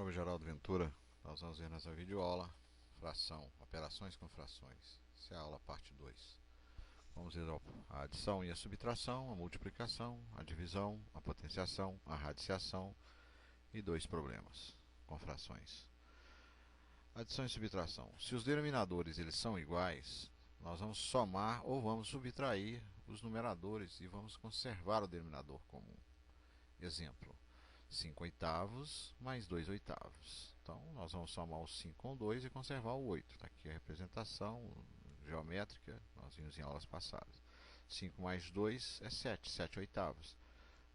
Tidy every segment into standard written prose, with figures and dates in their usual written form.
Nome Geraldo Ventura. Nós vamos ver nessa videoaula fração, operações com frações. Essa é a aula parte 2. Vamos ver a adição e a subtração, a multiplicação, a divisão, a potenciação, a radiciação e dois problemas com frações. Adição e subtração. Se os denominadores eles são iguais, nós vamos somar ou vamos subtrair os numeradores e vamos conservar o denominador comum. Exemplo: 5 oitavos mais 2 oitavos. Então, nós vamos somar o 5 com 2 e conservar o 8. Está aqui a representação geométrica, nós vimos em aulas passadas. 5 mais 2 é 7, 7 oitavos.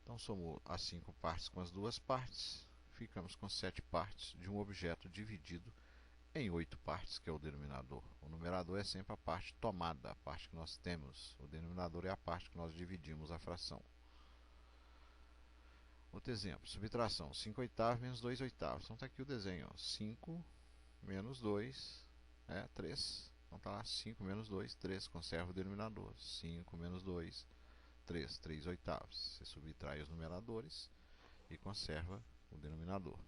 Então, somou as 5 partes com as duas partes, ficamos com 7 partes de um objeto dividido em 8 partes, que é o denominador. O numerador é sempre a parte tomada, a parte que nós temos. O denominador é a parte que nós dividimos a fração. Outro exemplo, subtração, 5 oitavos menos 2 oitavos. Então está aqui o desenho, ó. 5 menos 2 é 3. Então está lá 5 menos 2, 3, conserva o denominador. 5 menos 2, 3, 3 oitavos. Você subtrai os numeradores e conserva o denominador.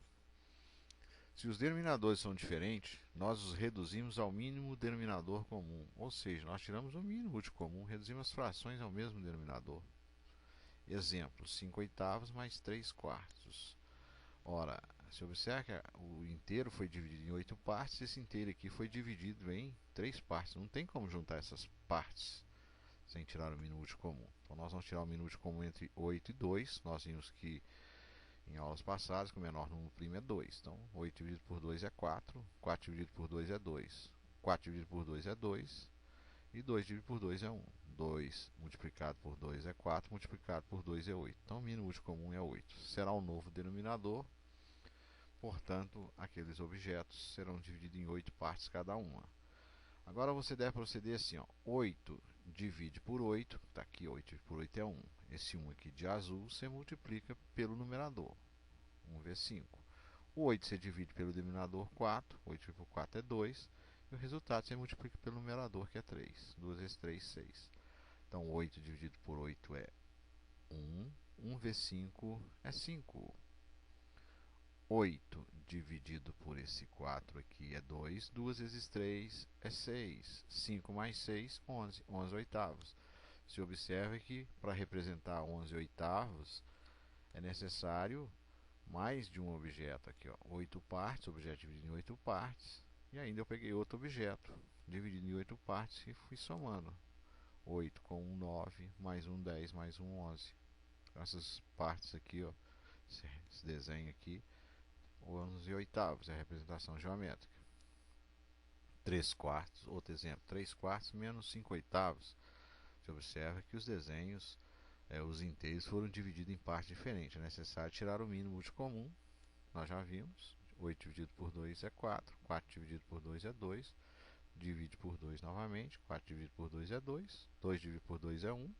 Se os denominadores são diferentes, nós os reduzimos ao mínimo denominador comum. Ou seja, nós tiramos o mínimo útil comum, reduzimos as frações ao mesmo denominador. Exemplo, 5 oitavos mais 3 quartos. Ora, se observa que o inteiro foi dividido em 8 partes, esse inteiro aqui foi dividido em 3 partes. Não tem como juntar essas partes sem tirar o mínimo útil comum. Então, nós vamos tirar o mínimo útil comum entre 8 e 2. Nós vimos que em aulas passadas que o menor número primo é 2. Então, 8 dividido por 2 é 4. 4 dividido por 2 é 2. 4 dividido por 2 é 2. E 2 dividido por 2 é 1. 2 multiplicado por 2 é 4, multiplicado por 2 é 8. Então, o mínimo útil comum é 8. Será o novo denominador, portanto, aqueles objetos serão divididos em 8 partes cada uma. Agora, você deve proceder assim, ó. 8 divide por 8, está aqui, 8 divide por 8 é 1. Esse 1 aqui de azul, você multiplica pelo numerador, 1 vezes 5. O 8 você divide pelo denominador 4, 8 dividido por 4 é 2. E o resultado você multiplica pelo numerador, que é 3. 2 vezes 3, 6. Então, 8 dividido por 8 é 1. 1 vezes 5 é 5. 8 dividido por esse 4 aqui é 2. 2 vezes 3 é 6. 5 mais 6, 11. 11 oitavos. Se observa que para representar 11 oitavos é necessário mais de um objeto aqui, ó. 8 partes, objeto dividido em 8 partes. E ainda eu peguei outro objeto, dividido em 8 partes e fui somando. 8 com 1, 9, mais 1, 10, mais 1, 11. Essas partes aqui, ó, esse desenho aqui, 11 oitavos, é a representação geométrica. 3 quartos, outro exemplo, 3 quartos menos 5 oitavos. Você observa que os desenhos, os inteiros foram divididos em partes diferentes. É necessário tirar o mínimo útil comum, nós já vimos. 8 dividido por 2 é 4. 4 dividido por 2 é 2. Divide por 2 novamente. 4 dividido por 2 é 2. 2 dividido por 2 é 1.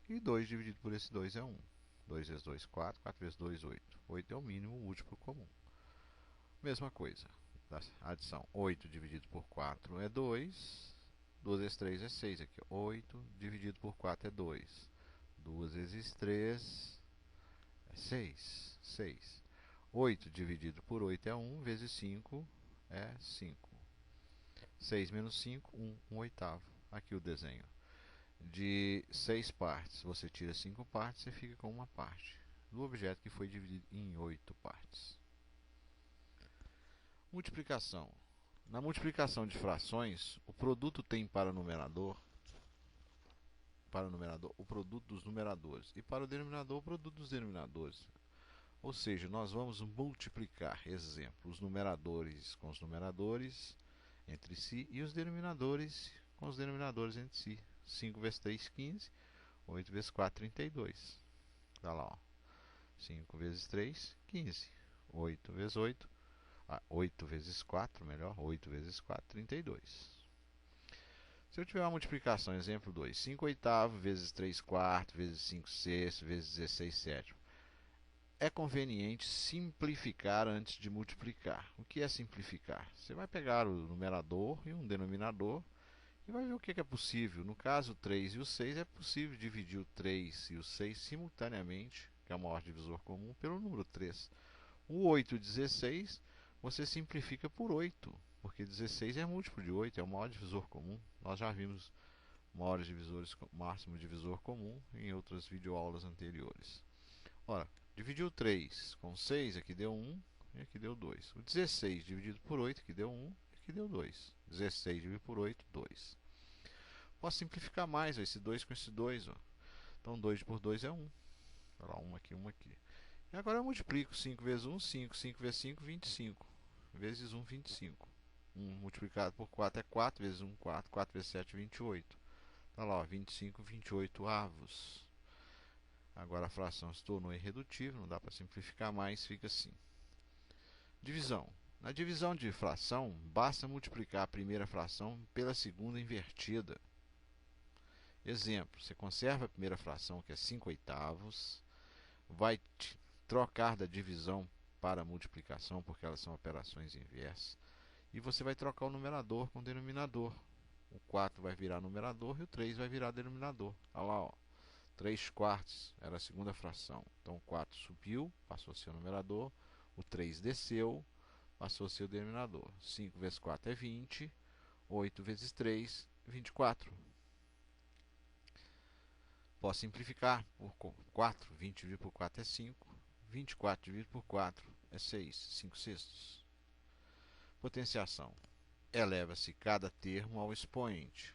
E 2 dividido por esse 2 é 1. 2 vezes 2, 4. 4 vezes 2, 8. 8 é o mínimo múltiplo comum. Mesma coisa. Adição. 8 dividido por 4 é 2. 2 vezes 3 é 6 aqui. 8 dividido por 4 é 2. 2 vezes 3 é 6. 6. 8 dividido por 8 é 1, vezes 5 é 5. 6 menos 5, 1, 1 oitavo. Aqui o desenho. De 6 partes, você tira 5 partes e fica com uma parte do objeto que foi dividido em 8 partes. Multiplicação. Na multiplicação de frações, o produto tem para o numerador o produto dos numeradores e para o denominador o produto dos denominadores. Ou seja, nós vamos multiplicar, exemplo, os numeradores com os numeradores entre si e os denominadores com os denominadores entre si. 5 vezes 3, 15. 8 vezes 4, 32. Está lá, ó. 5 vezes 3, 15. 8 vezes 8, 8 vezes 4, melhor, 8 vezes 4, 32. Se eu tiver uma multiplicação, exemplo 2, 5 oitavos vezes 3 quartos, vezes 5 sextos, vezes 16 sétimos. É conveniente simplificar antes de multiplicar. O que é simplificar? Você vai pegar o numerador e um denominador e vai ver o que é possível. No caso, o 3 e o 6, é possível dividir o 3 e o 6 simultaneamente, que é o maior divisor comum, pelo número 3. O 8 e o 16 você simplifica por 8, porque 16 é múltiplo de 8, é o maior divisor comum. Nós já vimos maiores divisores, máximo divisor comum em outras videoaulas anteriores. Ora, dividiu 3 com 6, aqui deu 1 e aqui deu 2. O 16 dividido por 8, aqui deu 1 e aqui deu 2. 16 dividido por 8, 2. Posso simplificar mais, ó, esse 2 com esse 2. Ó. Então 2 por 2 é 1. Olha lá, 1 aqui, 1 aqui. E agora eu multiplico 5 vezes 1, 5. 5 vezes 5, 25. Vezes 1, 25. 1 multiplicado por 4 é 4, vezes 1, 4. 4 vezes 7, 28. Olha lá, ó, 25, 28 avos. Agora a fração se tornou irredutível, não dá para simplificar mais, fica assim. Divisão. Na divisão de fração, basta multiplicar a primeira fração pela segunda invertida. Exemplo, você conserva a primeira fração, que é 5 oitavos, vai trocar da divisão para a multiplicação, porque elas são operações inversas, e você vai trocar o numerador com o denominador. O 4 vai virar numerador e o 3 vai virar denominador. Olha lá, ó. 3 quartos era a segunda fração. Então o 4 subiu, passou a ser o numerador. O 3 desceu, passou a ser o denominador. 5 vezes 4 é 20. 8 vezes 3, 24. Posso simplificar por 4. 20 dividido por 4 é 5. 24 dividido por 4 é 6. 5 sextos. Potenciação. Eleva-se cada termo ao expoente.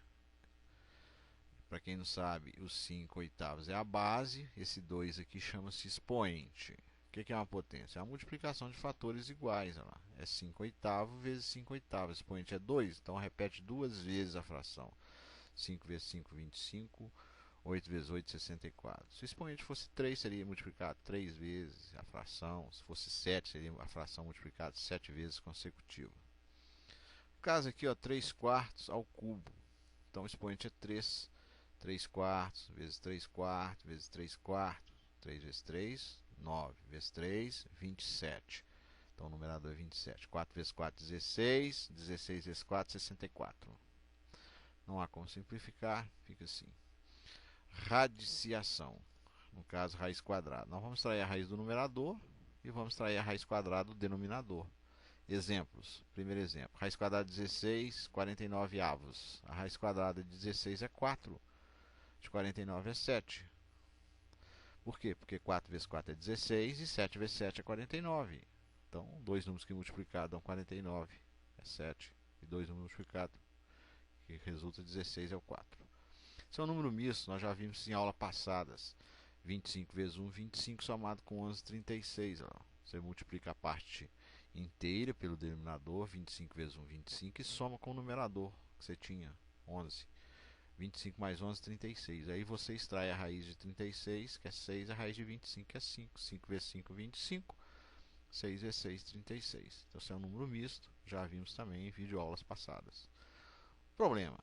Para quem não sabe, os 5 oitavos é a base, esse 2 aqui chama-se expoente. O que é uma potência? É a multiplicação de fatores iguais. Olha lá. É 5 oitavos vezes 5 oitavos. Expoente é 2, então repete duas vezes a fração. 5 vezes 5, 25. 8 vezes 8, 64. Se o expoente fosse 3, seria multiplicado 3 vezes a fração. Se fosse 7, seria a fração multiplicada 7 vezes consecutiva. No caso aqui, ó, 3 quartos ao cubo. Então o expoente é 3. 3 quartos vezes 3 quartos vezes 3 quartos. 3 vezes 3, 9. Vezes 3, 27. Então o numerador é 27. 4 vezes 4, 16. 16 vezes 4, 64. Não há como simplificar, fica assim. Radiciação. No caso, raiz quadrada. Nós vamos extrair a raiz do numerador e vamos extrair a raiz quadrada do denominador. Exemplos. Primeiro exemplo. Raiz quadrada de 16, 49 avos. A raiz quadrada de 16 é 4. De 49 é 7. Por quê? Porque 4 vezes 4 é 16 e 7 vezes 7 é 49. Então, dois números que multiplicados dão 49 é 7. E dois números multiplicados, que resulta 16, é o 4. Esse é um número misto, nós já vimos em aulas passadas. 25 vezes 1, 25, somado com 11, 36. Ó. Você multiplica a parte inteira pelo denominador, 25 vezes 1, 25, e soma com o numerador que você tinha, 11. 25 mais 11, 36. Aí você extrai a raiz de 36, que é 6, a raiz de 25, que é 5. 5 vezes 5, 25. 6 vezes 6, 36. Então, esse é um número misto, já vimos também em videoaulas passadas. Problema.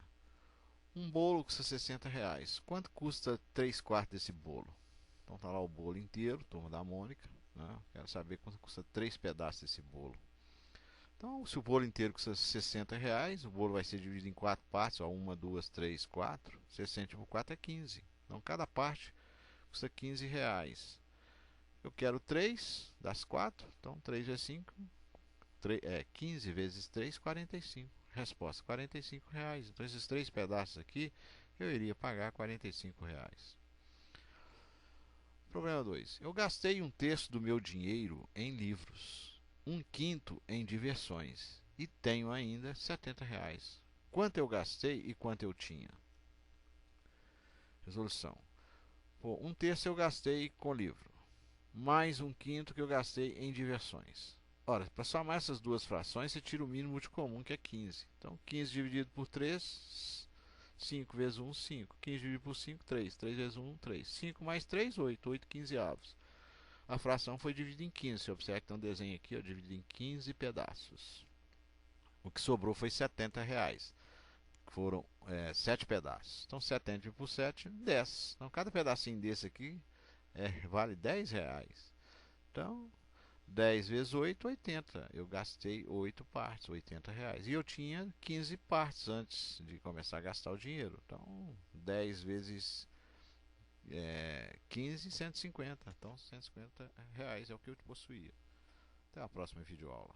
Um bolo custa 60 reais. Quanto custa 3 quartos desse bolo? Então tá lá o bolo inteiro, turma da Mônica. Né? Quero saber quanto custa 3 pedaços desse bolo. Então, se o bolo inteiro custa 60 reais, o bolo vai ser dividido em 4 partes. Ó, 1, 2, 3, 4. 60 por 4 é 15. Então, cada parte custa 15 reais. Eu quero 3 das 4. Então, 3 vezes 5. 15 vezes 3, 45. Resposta, 45 reais. Então, esses 3 pedaços aqui, eu iria pagar 45 reais. Problema 2. Eu gastei 1/3 do meu dinheiro em livros, 1/5 em diversões e tenho ainda 70 reais. Quanto eu gastei e quanto eu tinha? Resolução. Pô, 1/3 eu gastei com livro, mais 1/5 que eu gastei em diversões. Ora, para somar essas duas frações, você tira o mínimo de comum, que é 15. Então, 15 dividido por 3, 5 vezes 1, 5. 15 dividido por 5, 3. 3 vezes 1, 3. 5 mais 3, 8. 8 quinzeavos. A fração foi dividida em 15. Você observa que tem um desenho aqui, ó, dividido em 15 pedaços. O que sobrou foi 70 reais. Foram 7 pedaços. Então, 70 dividido por 7, 10. Então, cada pedacinho desse aqui vale 10 reais. Então, 10 vezes 8, 80. Eu gastei 8 partes, 80 reais. E eu tinha 15 partes antes de começar a gastar o dinheiro. Então, 10 vezes 15, 150. Então, 150 reais é o que eu possuía. Até a próxima videoaula.